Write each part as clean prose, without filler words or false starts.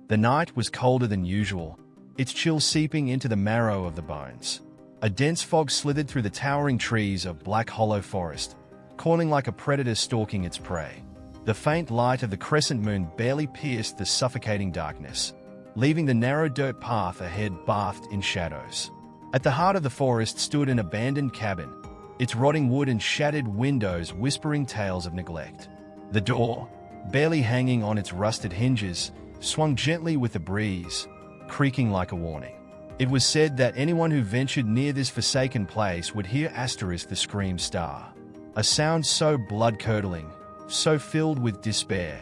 The night was colder than usual, its chill seeping into the marrow of the bones. A dense fog slithered through the towering trees of Black Hollow Forest, coiling like a predator stalking its prey. The faint light of the crescent moon barely pierced the suffocating darkness, leaving the narrow dirt path ahead bathed in shadows. At the heart of the forest stood an abandoned cabin, its rotting wood and shattered windows whispering tales of neglect. The door, barely hanging on its rusted hinges, swung gently with the breeze, creaking like a warning. It was said that anyone who ventured near this forsaken place would hear Asterisk the Scream Star, a sound so blood-curdling, so filled with despair,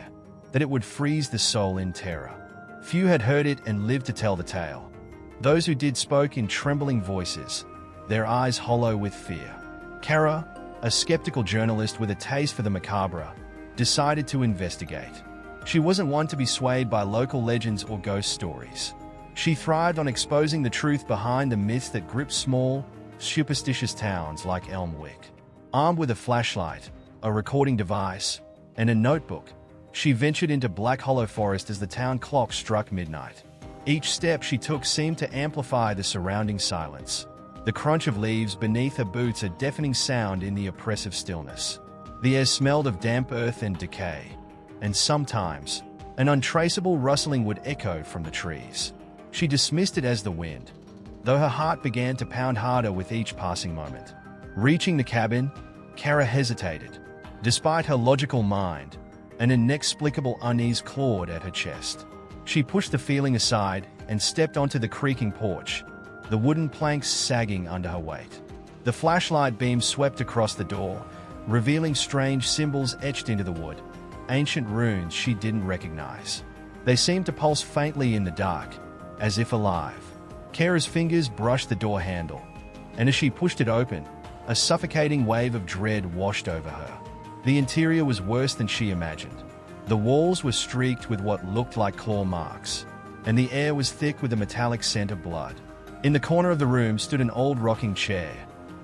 that it would freeze the soul in terror. Few had heard it and lived to tell the tale. Those who did spoke in trembling voices, their eyes hollow with fear. Kara, a skeptical journalist with a taste for the macabre, decided to investigate. She wasn't one to be swayed by local legends or ghost stories. She thrived on exposing the truth behind the myths that grip small, superstitious towns like Elmwick. Armed with a flashlight, a recording device, and a notebook, she ventured into Black Hollow Forest as the town clock struck midnight. Each step she took seemed to amplify the surrounding silence. The crunch of leaves beneath her boots a deafening sound in the oppressive stillness. The air smelled of damp earth and decay, and sometimes, an untraceable rustling would echo from the trees. She dismissed it as the wind, though her heart began to pound harder with each passing moment. Reaching the cabin, Kara hesitated. Despite her logical mind, an inexplicable unease clawed at her chest. She pushed the feeling aside and stepped onto the creaking porch, the wooden planks sagging under her weight. The flashlight beam swept across the door, revealing strange symbols etched into the wood, ancient runes she didn't recognize. They seemed to pulse faintly in the dark, as if alive. Kara's fingers brushed the door handle, and as she pushed it open, a suffocating wave of dread washed over her. The interior was worse than she imagined. The walls were streaked with what looked like claw marks, and the air was thick with the metallic scent of blood. In the corner of the room stood an old rocking chair,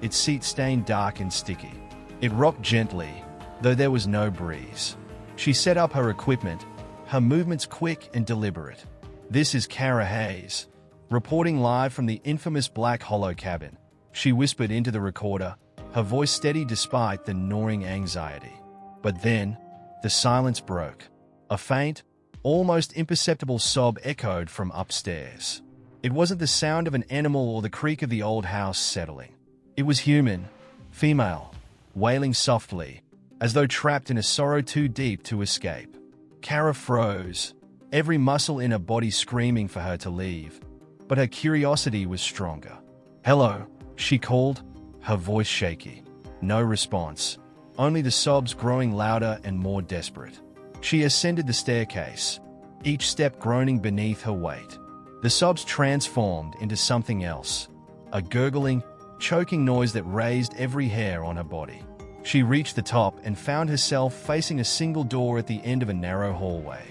its seat stained dark and sticky. It rocked gently, though there was no breeze. She set up her equipment, her movements quick and deliberate. "This is Kara Hayes, reporting live from the infamous Black Hollow cabin," she whispered into the recorder, her voice steady despite the gnawing anxiety. But then, the silence broke. A faint, almost imperceptible sob echoed from upstairs. It wasn't the sound of an animal or the creak of the old house settling. It was human, female, wailing softly, as though trapped in a sorrow too deep to escape. Kara froze, every muscle in her body screaming for her to leave, but her curiosity was stronger. "Hello," she called, her voice shaky. No response, only the sobs growing louder and more desperate. She ascended the staircase, each step groaning beneath her weight. The sobs transformed into something else, a gurgling, choking noise that raised every hair on her body. She reached the top and found herself facing a single door at the end of a narrow hallway.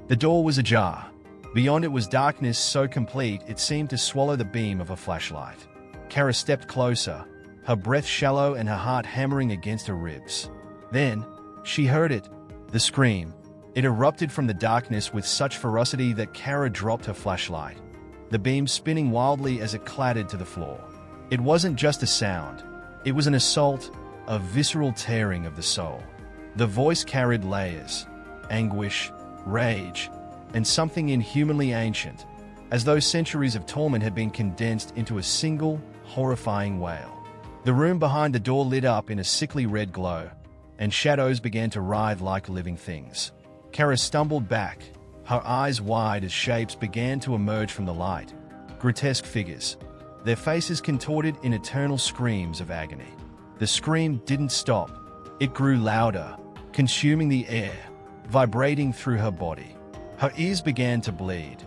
The door was ajar. Beyond it was darkness so complete it seemed to swallow the beam of a flashlight. Kara stepped closer, her breath shallow and her heart hammering against her ribs. Then, she heard it, the scream. It erupted from the darkness with such ferocity that Kara dropped her flashlight, the beam spinning wildly as it clattered to the floor. It wasn't just a sound. It was an assault, a visceral tearing of the soul. The voice carried layers, anguish, rage, and something inhumanly ancient, as though centuries of torment had been condensed into a single, horrifying wail. The room behind the door lit up in a sickly red glow, and shadows began to writhe like living things. Kara stumbled back, her eyes wide as shapes began to emerge from the light, grotesque figures, their faces contorted in eternal screams of agony. The scream didn't stop. It grew louder, consuming the air, vibrating through her body. Her ears began to bleed,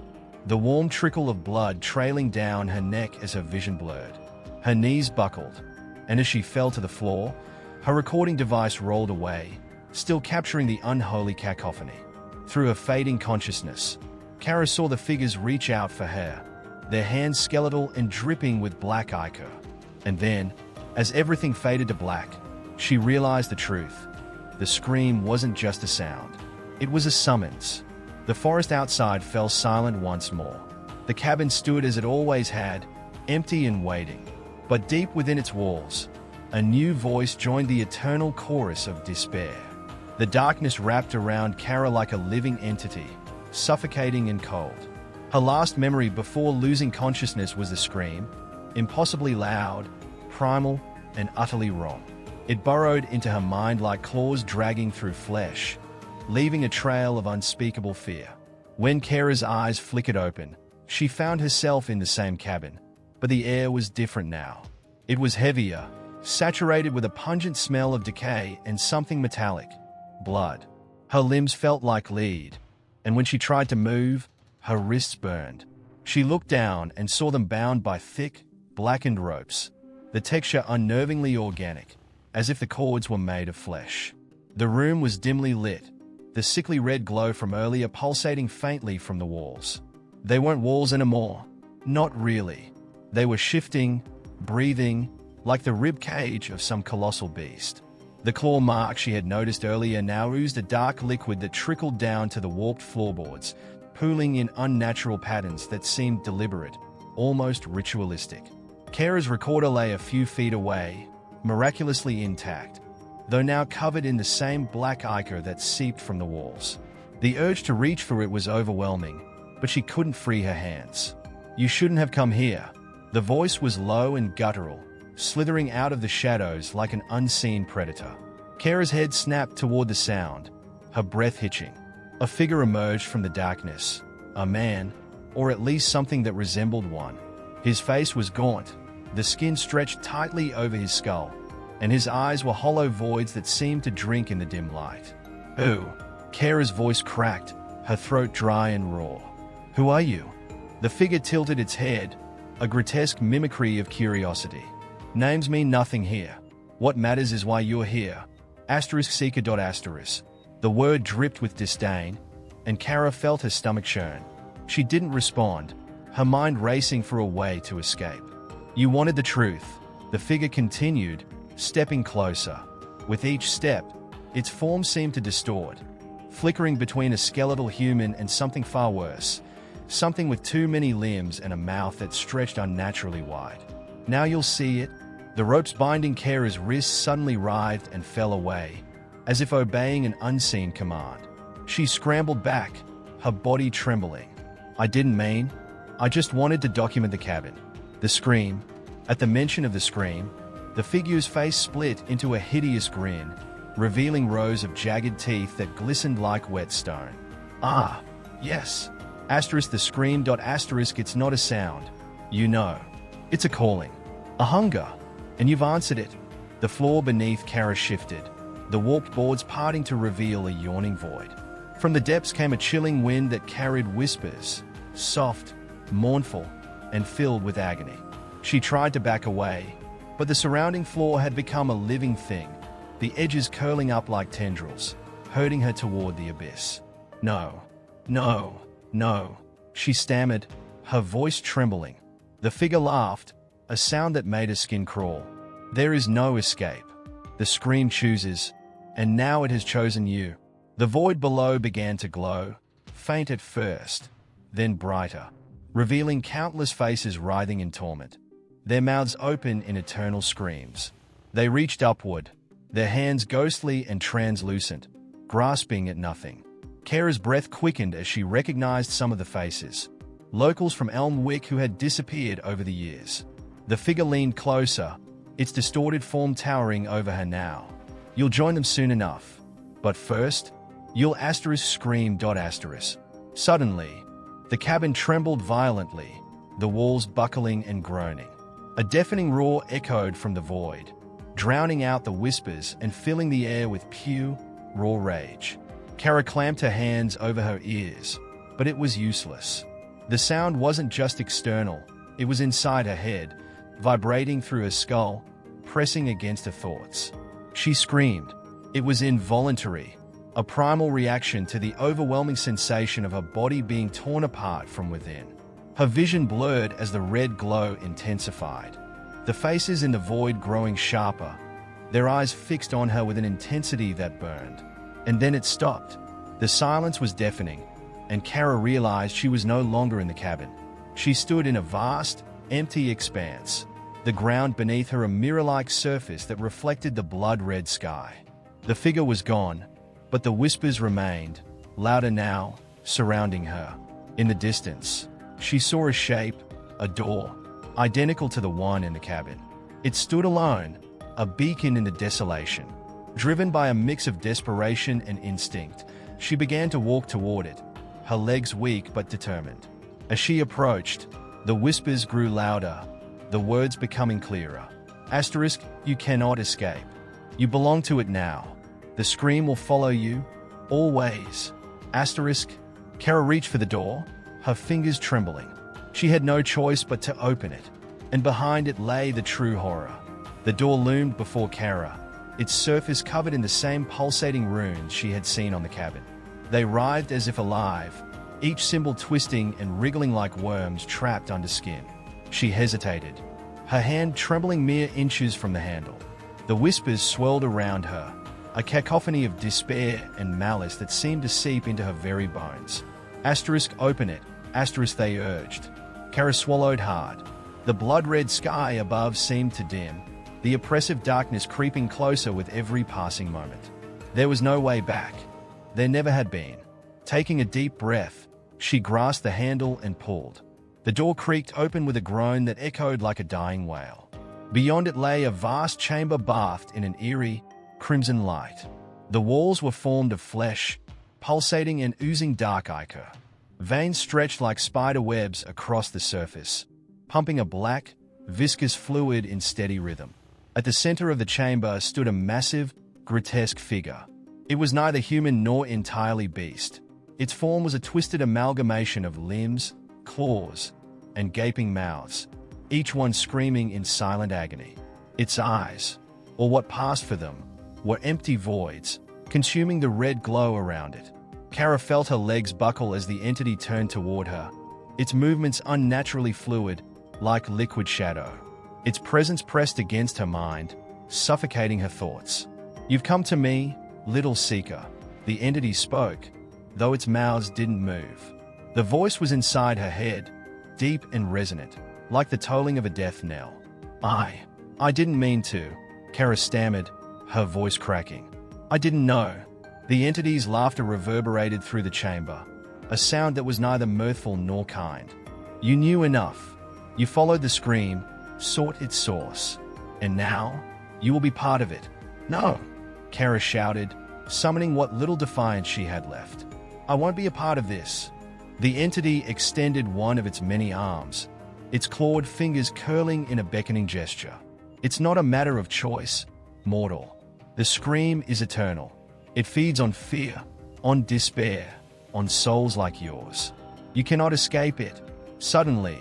the warm trickle of blood trailing down her neck as her vision blurred. Her knees buckled, and as she fell to the floor, her recording device rolled away, still capturing the unholy cacophony. Through her fading consciousness, Kara saw the figures reach out for her, their hands skeletal and dripping with black ichor. And then, as everything faded to black, she realized the truth. The scream wasn't just a sound. It was a summons. The The forest outside fell silent once more. The cabin stood as it always had, empty and waiting. But deep within its walls, a new voice joined the eternal chorus of despair. The darkness wrapped around Kara like a living entity, suffocating and cold. Her last memory before losing consciousness was the scream, impossibly loud, primal, and utterly wrong. It burrowed into her mind like claws dragging through flesh, leaving a trail of unspeakable fear. When Kara's eyes flickered open, she found herself in the same cabin, but the air was different now. It was heavier, saturated with a pungent smell of decay and something metallic, blood. Her limbs felt like lead, and when she tried to move, her wrists burned. She looked down and saw them bound by thick, blackened ropes, the texture unnervingly organic, as if the cords were made of flesh. The room was dimly lit, the sickly red glow from earlier pulsating faintly from the walls. They weren't walls anymore. Not really. They were shifting, breathing, like the rib cage of some colossal beast. The claw mark she had noticed earlier now oozed a dark liquid that trickled down to the warped floorboards, pooling in unnatural patterns that seemed deliberate, almost ritualistic. Kara's recorder lay a few feet away, miraculously intact, though now covered in the same black ichor that seeped from the walls. The urge to reach for it was overwhelming, but she couldn't free her hands. "You shouldn't have come here." The voice was low and guttural, slithering out of the shadows like an unseen predator. Kara's head snapped toward the sound, her breath hitching. A figure emerged from the darkness, a man, or at least something that resembled one. His face was gaunt, the skin stretched tightly over his skull, and his eyes were hollow voids that seemed to drink in the dim light. "Who?" Kara's voice cracked, her throat dry and raw. "Who are you?" The figure tilted its head, a grotesque mimicry of curiosity. "Names mean nothing here. What matters is why you're here. Seeker. The word dripped with disdain, and Kara felt her stomach churn. She didn't respond, her mind racing for a way to escape. "You wanted the truth," the figure continued, stepping closer. With each step, its form seemed to distort, flickering between a skeletal human and something far worse, something with too many limbs and a mouth that stretched unnaturally wide. "Now you'll see it." The ropes binding Kara's wrists suddenly writhed and fell away, as if obeying an unseen command. She scrambled back, her body trembling. "I didn't mean. I just wanted to document the cabin." The scream. At the mention of the scream, the figure's face split into a hideous grin, revealing rows of jagged teeth that glistened like wet stone. "Ah, yes. The scream. It's not a sound. You know. It's a calling. A hunger. And you've answered it." The floor beneath Kara shifted, the warped boards parting to reveal a yawning void. From the depths came a chilling wind that carried whispers, soft, mournful, and filled with agony. She tried to back away, but the surrounding floor had become a living thing, the edges curling up like tendrils, herding her toward the abyss. "No, no, no," she stammered, her voice trembling. The figure laughed, a sound that made her skin crawl. "There is no escape. The scream chooses, and now it has chosen you." The void below began to glow, faint at first, then brighter, revealing countless faces writhing in torment, their mouths open in eternal screams. They reached upward, their hands ghostly and translucent, grasping at nothing. Kara's breath quickened as she recognized some of the faces, locals from Elmwick who had disappeared over the years. The figure leaned closer, its distorted form towering over her now. "You'll join them soon enough. But first, you'll scream. Suddenly, the cabin trembled violently, the walls buckling and groaning. A deafening roar echoed from the void, drowning out the whispers and filling the air with pure, raw rage. Kara clamped her hands over her ears, but it was useless. The sound wasn't just external, it was inside her head, vibrating through her skull, pressing against her thoughts. She screamed. It was involuntary, a primal reaction to the overwhelming sensation of her body being torn apart from within. Her vision blurred as the red glow intensified, the faces in the void growing sharper, their eyes fixed on her with an intensity that burned. And then it stopped. The silence was deafening, and Kara realized she was no longer in the cabin. She stood in a vast, empty expanse, the ground beneath her a mirror-like surface that reflected the blood-red sky. The figure was gone, but the whispers remained, louder now, surrounding her. In the distance, she saw a shape, a door, identical to the one in the cabin. It stood alone, a beacon in the desolation. Driven by a mix of desperation and instinct, she began to walk toward it, her legs weak but determined. As she approached, the whispers grew louder, the words becoming clearer. Asterisk, you cannot escape. You belong to it now. The scream will follow you, always. Asterisk. Kara reached for the door, her fingers trembling. She had no choice but to open it, and behind it lay the true horror. The door loomed before Kara, its surface covered in the same pulsating runes she had seen on the cabin. They writhed as if alive, each symbol twisting and wriggling like worms trapped under skin. She hesitated, her hand trembling mere inches from the handle. The whispers swirled around her, a cacophony of despair and malice that seemed to seep into her very bones. Asterisk, open it. Asterisk, they urged. Kara swallowed hard. The blood-red sky above seemed to dim, the oppressive darkness creeping closer with every passing moment. There was no way back. There never had been. Taking a deep breath, she grasped the handle and pulled. The door creaked open with a groan that echoed like a dying wail. Beyond it lay a vast chamber bathed in an eerie, crimson light. The walls were formed of flesh, pulsating and oozing dark ichor. Veins stretched like spider webs across the surface, pumping a black, viscous fluid in steady rhythm. At the center of the chamber stood a massive, grotesque figure. It was neither human nor entirely beast. Its form was a twisted amalgamation of limbs, claws, and gaping mouths, each one screaming in silent agony. Its eyes, or what passed for them, were empty voids, consuming the red glow around it. Kara felt her legs buckle as the entity turned toward her, its movements unnaturally fluid, like liquid shadow. Its presence pressed against her mind, suffocating her thoughts. You've come to me, little seeker, the entity spoke, though its mouths didn't move. The voice was inside her head, deep and resonant, like the tolling of a death knell. I didn't mean to, Kara stammered, her voice cracking. I didn't know. The entity's laughter reverberated through the chamber, a sound that was neither mirthful nor kind. You knew enough. You followed the scream, sought its source. And now, you will be part of it. No, Kara shouted, summoning what little defiance she had left. I won't be a part of this. The entity extended one of its many arms, its clawed fingers curling in a beckoning gesture. It's not a matter of choice, mortal. The scream is eternal. It feeds on fear, on despair, on souls like yours. You cannot escape it. Suddenly,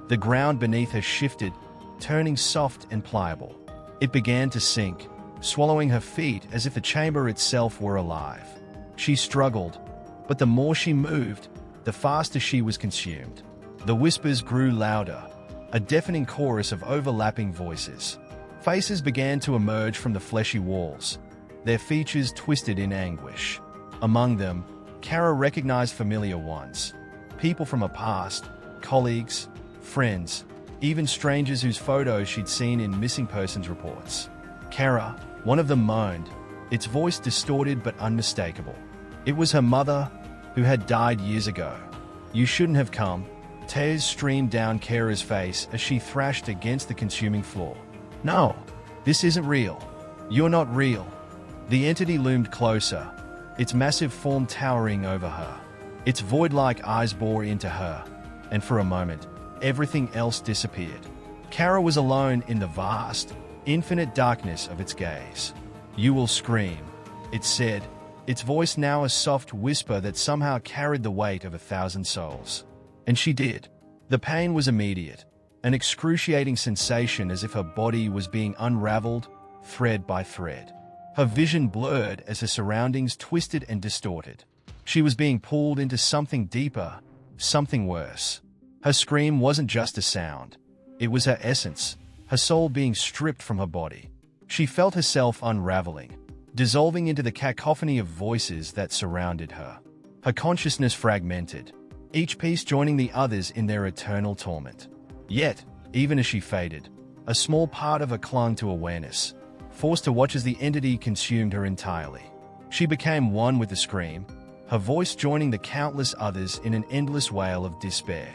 the ground beneath her shifted, turning soft and pliable. It began to sink, swallowing her feet as if the chamber itself were alive. She struggled, but the more she moved, the faster she was consumed. The whispers grew louder, a deafening chorus of overlapping voices. Faces began to emerge from the fleshy walls, their features twisted in anguish. Among them, Kara recognized familiar ones, people from her past, colleagues, friends, even strangers whose photos she'd seen in missing persons reports. Kara, one of them moaned, its voice distorted but unmistakable. It was her mother, who had died years ago. You shouldn't have come. Tears streamed down Kara's face as she thrashed against the consuming floor. No, this isn't real. You're not real. The entity loomed closer, its massive form towering over her. Its void-like eyes bore into her, and for a moment, everything else disappeared. Kara was alone in the vast, infinite darkness of its gaze. You will scream, it said, its voice now a soft whisper that somehow carried the weight of 1,000 souls. And she did. The pain was immediate, an excruciating sensation as if her body was being unraveled, thread by thread. Her vision blurred as her surroundings twisted and distorted. She was being pulled into something deeper, something worse. Her scream wasn't just a sound. It was her essence, her soul being stripped from her body. She felt herself unraveling, dissolving into the cacophony of voices that surrounded her. her consciousness fragmented, each piece joining the others in their eternal torment. Yet, even as she faded, a small part of her clung to awareness, forced to watch as the entity consumed her entirely. She became one with the scream, her voice joining the countless others in an endless wail of despair.